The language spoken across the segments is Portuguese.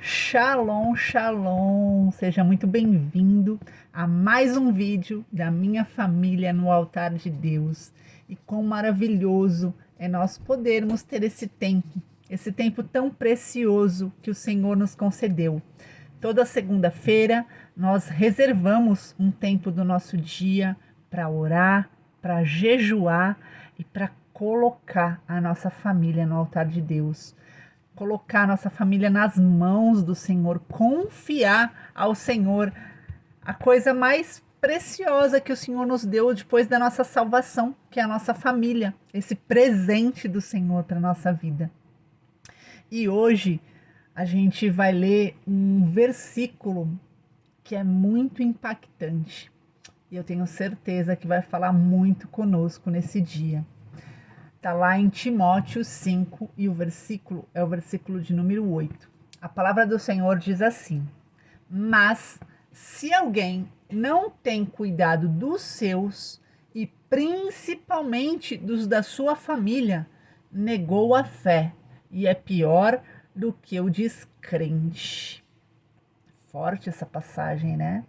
Shalom, shalom! Seja muito bem-vindo a mais um vídeo da minha família no altar de Deus. E quão maravilhoso é nós podermos ter esse tempo tão precioso que o Senhor nos concedeu. Toda segunda-feira nós reservamos um tempo do nosso dia para orar, para jejuar e para colocar a nossa família no altar de Deus. Colocar nossa família nas mãos do Senhor, confiar ao Senhor a coisa mais preciosa que o Senhor nos deu depois da nossa salvação, que é a nossa família, esse presente do Senhor para a nossa vida. E hoje a gente vai ler um versículo que é muito impactante e eu tenho certeza que vai falar muito conosco nesse dia. Está lá em Timóteo 5 e o versículo é o versículo de número 8. A palavra do Senhor diz assim: mas se alguém não tem cuidado dos seus e principalmente dos da sua família, negou a fé e é pior do que o descrente. Forte essa passagem, né?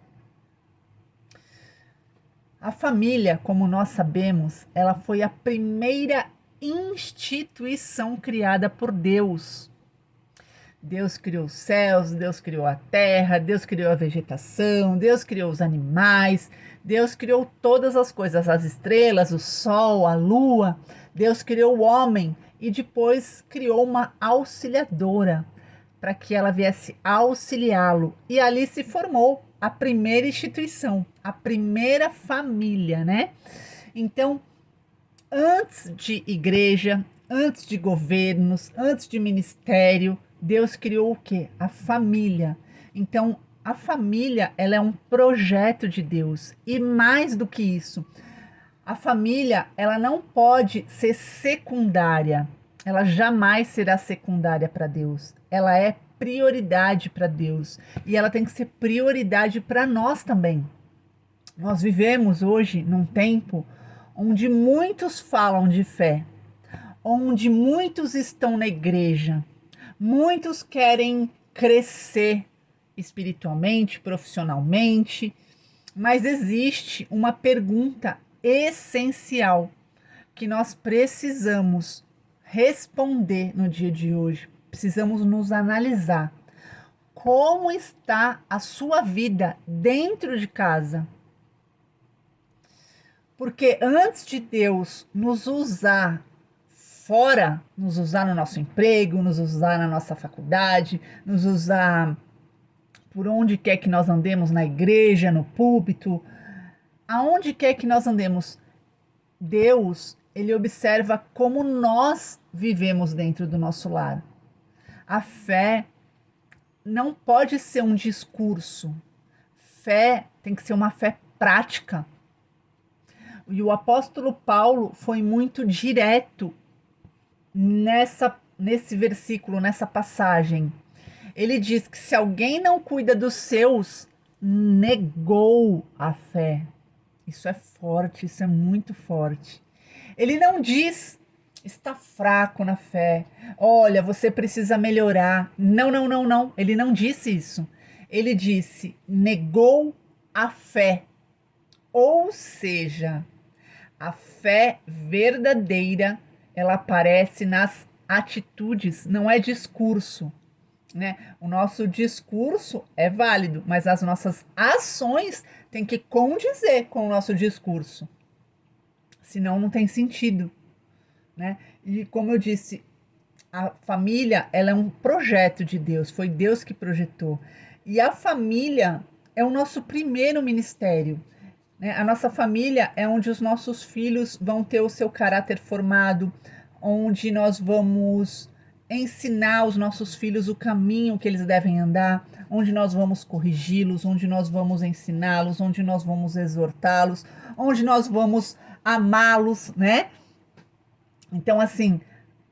A família, como nós sabemos, ela foi a primeira instituição criada por Deus. Deus criou os céus, Deus criou a terra, Deus criou a vegetação, Deus criou os animais, Deus criou todas as coisas, as estrelas, o sol, a lua. Deus criou o homem e depois criou uma auxiliadora para que ela viesse auxiliá-lo. E ali se formou a primeira instituição, a primeira família, né? Então, antes de igreja, antes de governos, antes de ministério, Deus criou o quê? A família. Então, a família, ela é um projeto de Deus. E mais do que isso, a família, ela não pode ser secundária. Ela jamais será secundária para Deus. Ela é prioridade para Deus. E ela tem que ser prioridade para nós também. Nós vivemos hoje num tempo onde muitos falam de fé, onde muitos estão na igreja, muitos querem crescer espiritualmente, profissionalmente, mas existe uma pergunta essencial que nós precisamos responder no dia de hoje. Precisamos nos analisar. Como está a sua vida dentro de casa? Porque antes de Deus nos usar fora, nos usar no nosso emprego, nos usar na nossa faculdade, nos usar por onde quer que nós andemos, na igreja, no púlpito, aonde quer que nós andemos, Deus, ele observa como nós vivemos dentro do nosso lar. A fé não pode ser um discurso. Fé tem que ser uma fé prática. E o apóstolo Paulo foi muito direto nesse versículo, nessa passagem. Ele diz que se alguém não cuida dos seus, negou a fé. Isso é forte, isso é muito forte. Ele não diz, está fraco na fé. Olha, você precisa melhorar. Não, não, não, não. Ele não disse isso. Ele disse, negou a fé. Ou seja, a fé verdadeira, ela aparece nas atitudes, não é discurso, né? O nosso discurso é válido, mas as nossas ações têm que condizer com o nosso discurso. Senão não tem sentido, né? E como eu disse, a família, ela é um projeto de Deus, foi Deus que projetou. E a família é o nosso primeiro ministério. A nossa família é onde os nossos filhos vão ter o seu caráter formado, onde nós vamos ensinar os nossos filhos o caminho que eles devem andar, onde nós vamos corrigi-los, onde nós vamos ensiná-los, onde nós vamos exortá-los, onde nós vamos amá-los, né? Então, assim,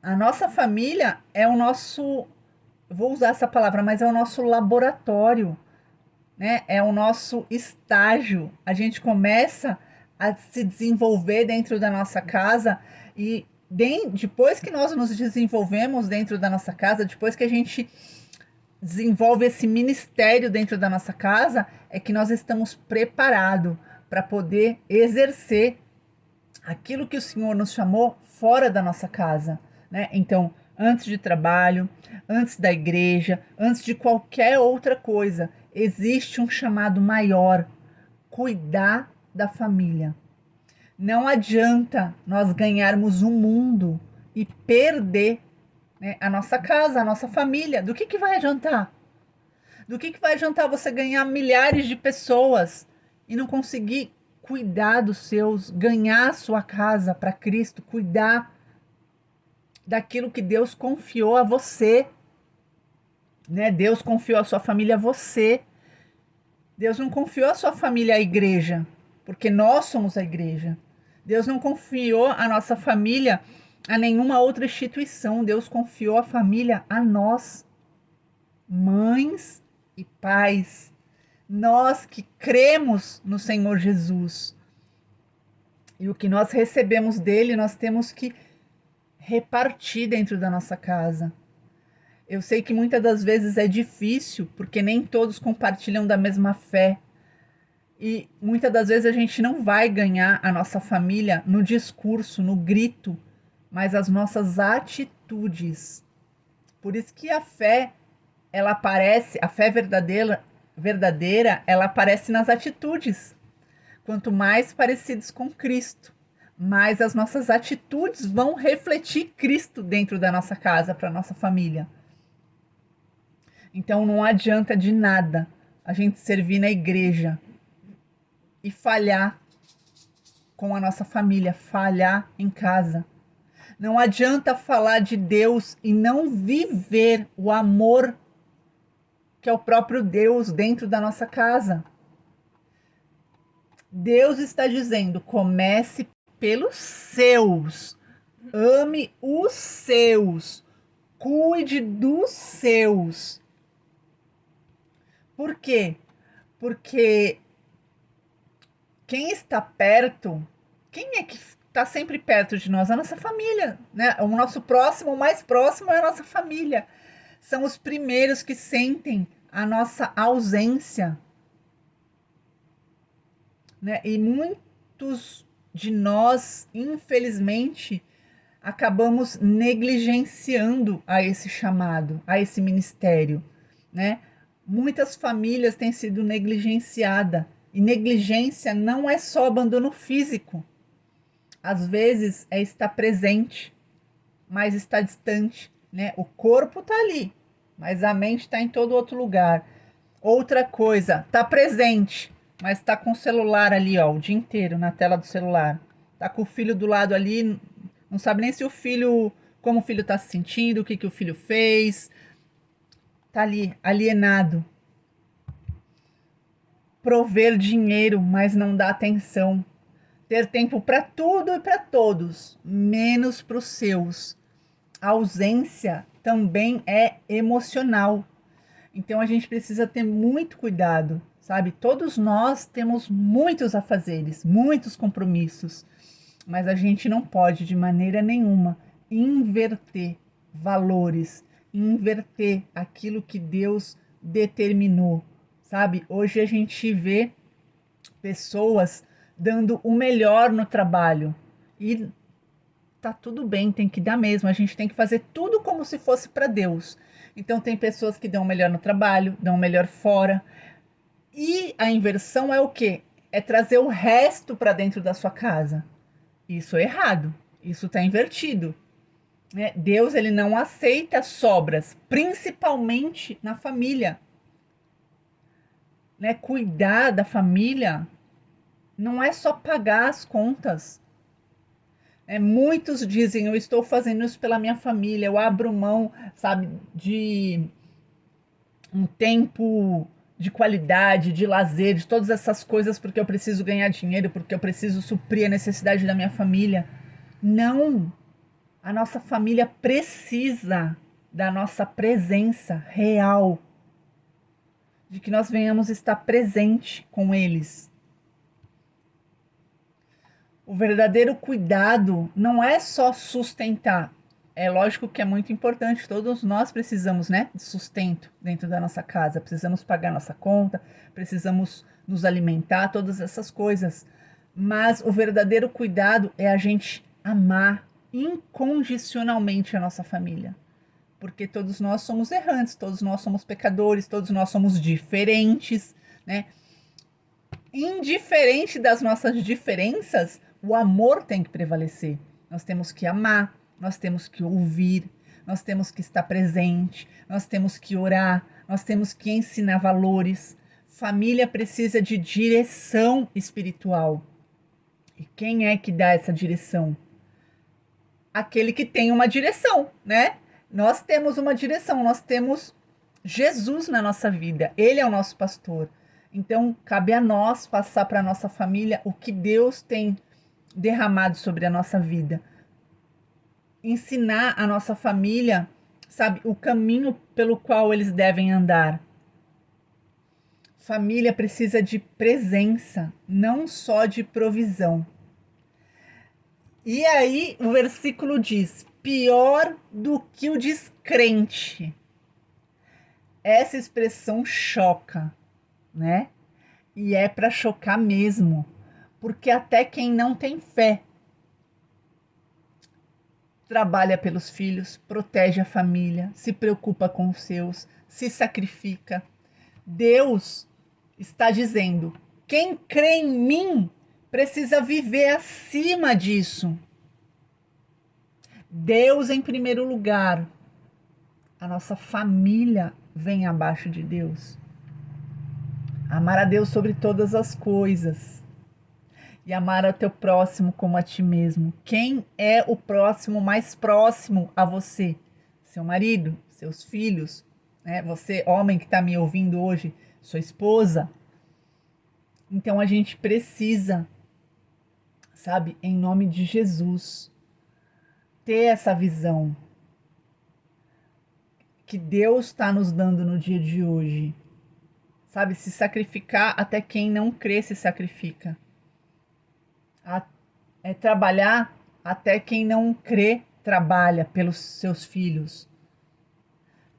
a nossa família é o nosso, vou usar essa palavra, mas é o nosso laboratório, né? É o nosso estágio. A gente começa a se desenvolver dentro da nossa casa e depois que nós nos desenvolvemos dentro da nossa casa, depois que a gente desenvolve esse ministério dentro da nossa casa, é que nós estamos preparados para poder exercer aquilo que o Senhor nos chamou fora da nossa casa, né? Então, antes de trabalho, antes da igreja, antes de qualquer outra coisa, existe um chamado maior: cuidar da família. Não adianta nós ganharmos o mundo e perder, né, a nossa casa, a nossa família. Do que vai adiantar? Do que vai adiantar você ganhar milhares de pessoas e não conseguir cuidar dos seus, ganhar a sua casa para Cristo, cuidar daquilo que Deus confiou a você, né? Deus confiou a sua família a você. Deus não confiou a sua família à igreja, porque nós somos a igreja. Deus não confiou a nossa família a nenhuma outra instituição. Deus confiou a família a nós, mães e pais. Nós que cremos no Senhor Jesus. E o que nós recebemos dele, nós temos que repartir dentro da nossa casa. Eu sei que muitas das vezes é difícil, porque nem todos compartilham da mesma fé. E muitas das vezes a gente não vai ganhar a nossa família no discurso, no grito, mas as nossas atitudes. Por isso que a fé, ela aparece, a fé verdadeira, ela aparece nas atitudes. Quanto mais parecidos com Cristo, mais as nossas atitudes vão refletir Cristo dentro da nossa casa, para a nossa família. Então não adianta de nada a gente servir na igreja e falhar com a nossa família, falhar em casa. Não adianta falar de Deus e não viver o amor que é o próprio Deus dentro da nossa casa. Deus está dizendo: comece pelos seus, ame os seus, cuide dos seus. Por quê? Porque quem está perto, quem é que está sempre perto de nós? A nossa família, né? O nosso próximo, o mais próximo é a nossa família. São os primeiros que sentem a nossa ausência, né? E muitos de nós, infelizmente, acabamos negligenciando a esse chamado, a esse ministério, né? Muitas famílias têm sido negligenciadas. E negligência não é só abandono físico. Às vezes é estar presente, mas está distante, né? O corpo está ali, mas a mente está em todo outro lugar. Outra coisa, está presente, mas está com o celular ali, ó, o dia inteiro na tela do celular. Está com o filho do lado ali, não sabe nem se o filho, como o filho está se sentindo, o que o filho fez. Está ali, alienado. Prover dinheiro, mas não dá atenção. Ter tempo para tudo e para todos, menos para os seus. A ausência também é emocional. Então a gente precisa ter muito cuidado, sabe? Todos nós temos muitos afazeres, muitos compromissos, mas a gente não pode de maneira nenhuma inverter valores, inverter aquilo que Deus determinou, sabe? Hoje a gente vê pessoas dando o melhor no trabalho e tá tudo bem, tem que dar mesmo. A gente tem que fazer tudo como se fosse para Deus. Então tem pessoas que dão o melhor no trabalho, dão o melhor fora. E a inversão é o quê? É trazer o resto para dentro da sua casa. Isso é errado. Isso está invertido. Né? Deus, ele não aceita sobras, principalmente na família. Né? Cuidar da família não é só pagar as contas. Muitos dizem: eu estou fazendo isso pela minha família, eu abro mão, sabe, de um tempo de qualidade, de lazer, de todas essas coisas porque eu preciso ganhar dinheiro, porque eu preciso suprir a necessidade da minha família. Não! A nossa família precisa da nossa presença real, de que nós venhamos estar presente com eles. O verdadeiro cuidado não é só sustentar, É lógico que é muito importante, todos nós precisamos, né, de sustento dentro da nossa casa, precisamos pagar nossa conta, precisamos nos alimentar, todas essas coisas. Mas o verdadeiro cuidado é a gente amar incondicionalmente a nossa família. Porque todos nós somos errantes, todos nós somos pecadores, todos nós somos diferentes, né? Indiferente das nossas diferenças, o amor tem que prevalecer. Nós temos que amar, nós temos que ouvir, nós temos que estar presente, nós temos que orar, nós temos que ensinar valores. Família precisa de direção espiritual. E quem é que dá essa direção? Aquele que tem uma direção, né? Nós temos uma direção, nós temos Jesus na nossa vida, Ele é o nosso pastor. Então, cabe a nós passar para a nossa família o que Deus tem derramado sobre a nossa vida. Ensinar a nossa família, sabe, o caminho pelo qual eles devem andar. Família precisa de presença, não só de provisão. E aí o versículo diz: pior do que o descrente. Essa expressão choca, né? E é para chocar mesmo, porque até quem não tem fé trabalha pelos filhos, protege a família, se preocupa com os seus, se sacrifica. Deus está dizendo: quem crê em mim precisa viver acima disso. Deus em primeiro lugar. A nossa família vem abaixo de Deus. Amar a Deus sobre todas as coisas. E amar ao teu próximo como a ti mesmo. Quem é o próximo mais próximo a você? Seu marido, seus filhos, né? Você, homem que está me ouvindo hoje, sua esposa. Então a gente precisa, sabe, em nome de Jesus, ter essa visão que Deus está nos dando no dia de hoje. Sabe, se sacrificar, até quem não crê se sacrifica. É trabalhar, até quem não crê trabalha pelos seus filhos.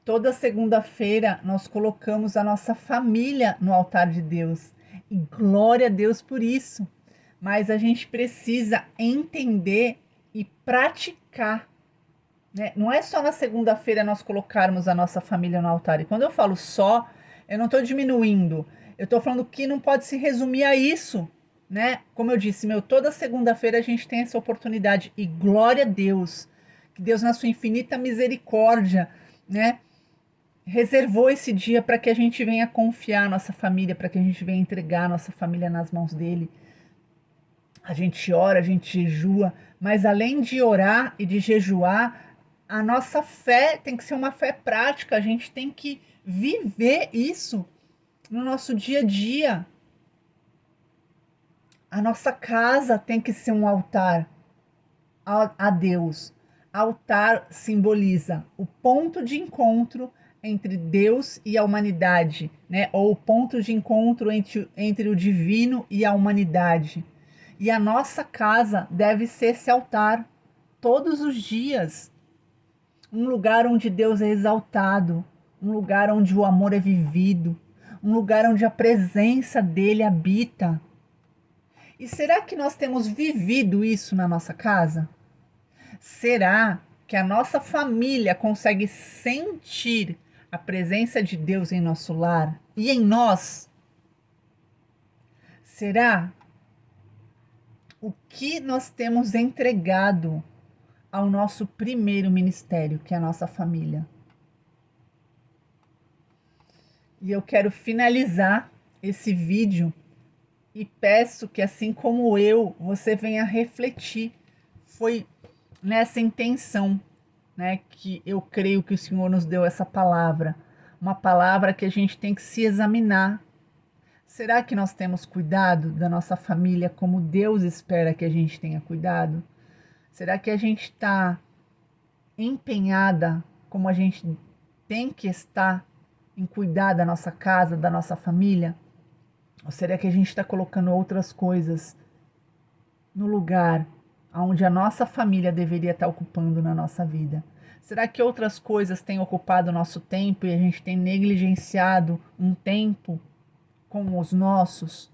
Toda segunda-feira nós colocamos a nossa família no altar de Deus. E glória a Deus por isso. Mas a gente precisa entender e praticar, né? Não é só na segunda-feira nós colocarmos a nossa família no altar. E quando eu falo só, eu não estou diminuindo. Eu estou falando que não pode se resumir a isso, né? Como eu disse, toda segunda-feira a gente tem essa oportunidade. E glória a Deus, que Deus na sua infinita misericórdia, né, reservou esse dia para que a gente venha confiar a nossa família, para que a gente venha entregar a nossa família nas mãos dele. A gente ora, a gente jejua, mas além de orar e de jejuar, a nossa fé tem que ser uma fé prática, a gente tem que viver isso no nosso dia a dia. A nossa casa tem que ser um altar a Deus. Altar simboliza o ponto de encontro entre Deus e a humanidade, né? Ou o ponto de encontro entre o divino e a humanidade. E a nossa casa deve ser esse altar todos os dias. Um lugar onde Deus é exaltado, um lugar onde o amor é vivido, um lugar onde a presença dele habita. E será que nós temos vivido isso na nossa casa? Será que a nossa família consegue sentir a presença de Deus em nosso lar e em nós? Será? O que nós temos entregado ao nosso primeiro ministério, que é a nossa família? E eu quero finalizar esse vídeo e peço que, assim como eu, você venha refletir. Foi nessa intenção, né, que eu creio que o Senhor nos deu essa palavra. Uma palavra que a gente tem que se examinar. Será que nós temos cuidado da nossa família como Deus espera que a gente tenha cuidado? Será que a gente está empenhada como a gente tem que estar em cuidar da nossa casa, da nossa família? Ou será que a gente está colocando outras coisas no lugar onde a nossa família deveria estar ocupando na nossa vida? Será que outras coisas têm ocupado o nosso tempo e a gente tem negligenciado um tempo com os nossos?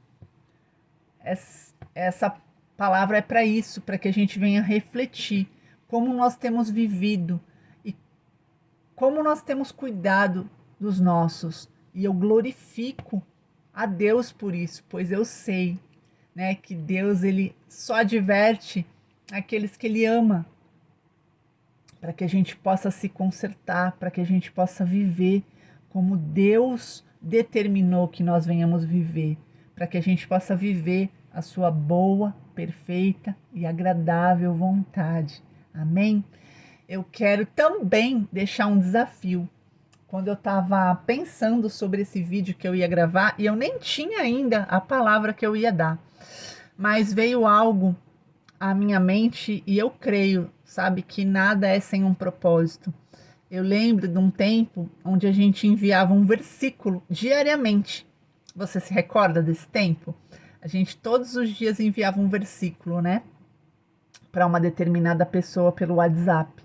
Essa palavra é para isso, para que a gente venha refletir como nós temos vivido e como nós temos cuidado dos nossos. E eu glorifico a Deus por isso, pois eu sei, né, que Deus ele só adverte aqueles que ele ama, para que a gente possa se consertar, para que a gente possa viver como Deus determinou que nós venhamos viver, para que a gente possa viver a sua boa, perfeita e agradável vontade. Amém? Eu quero também deixar um desafio. Quando eu estava pensando sobre esse vídeo que eu ia gravar, e eu nem tinha ainda a palavra que eu ia dar, mas veio algo à minha mente e eu creio, sabe, que nada é sem um propósito. Eu lembro de um tempo onde a gente enviava um versículo diariamente. Você se recorda desse tempo? A gente todos os dias enviava um versículo, né? Para uma determinada pessoa pelo WhatsApp.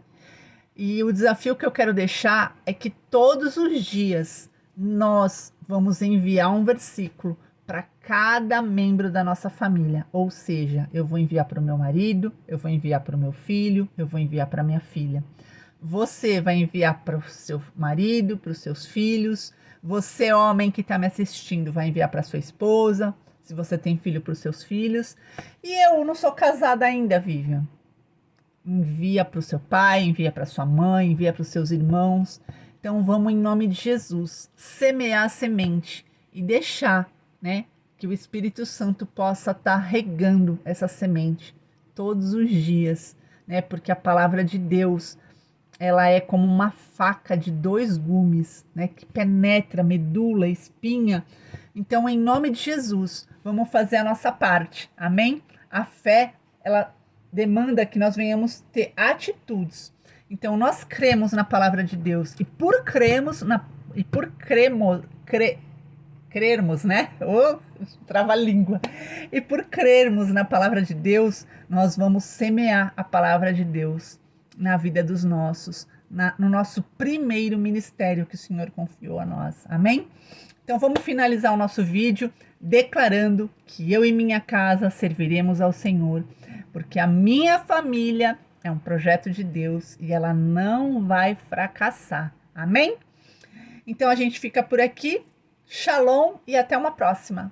E o desafio que eu quero deixar é que todos os dias nós vamos enviar um versículo para cada membro da nossa família. Ou seja, eu vou enviar para o meu marido, eu vou enviar para o meu filho, eu vou enviar para minha filha. Você vai enviar para o seu marido, para os seus filhos. Você, homem que está me assistindo, vai enviar para sua esposa. Se você tem filho, para os seus filhos. E eu não sou casada ainda, Vivian. Envia para o seu pai, envia para sua mãe, envia para os seus irmãos. Então vamos, em nome de Jesus, semear a semente e deixar, né, que o Espírito Santo possa estar regando essa semente todos os dias, né? Porque a palavra de Deus, ela é como uma faca de 2 gumes, né, que penetra medula, espinha. Então, em nome de Jesus, vamos fazer a nossa parte. Amém? A fé, ela demanda que nós venhamos ter atitudes. Então, nós cremos na palavra de Deus e por crermos, né? Oh, trava-língua. E por crermos na palavra de Deus, nós vamos semear a palavra de Deus na vida dos nossos, no nosso primeiro ministério que o Senhor confiou a nós. Amém? Então vamos finalizar o nosso vídeo declarando que eu e minha casa serviremos ao Senhor, porque a minha família é um projeto de Deus e ela não vai fracassar. Amém? Então a gente fica por aqui. Shalom e até uma próxima.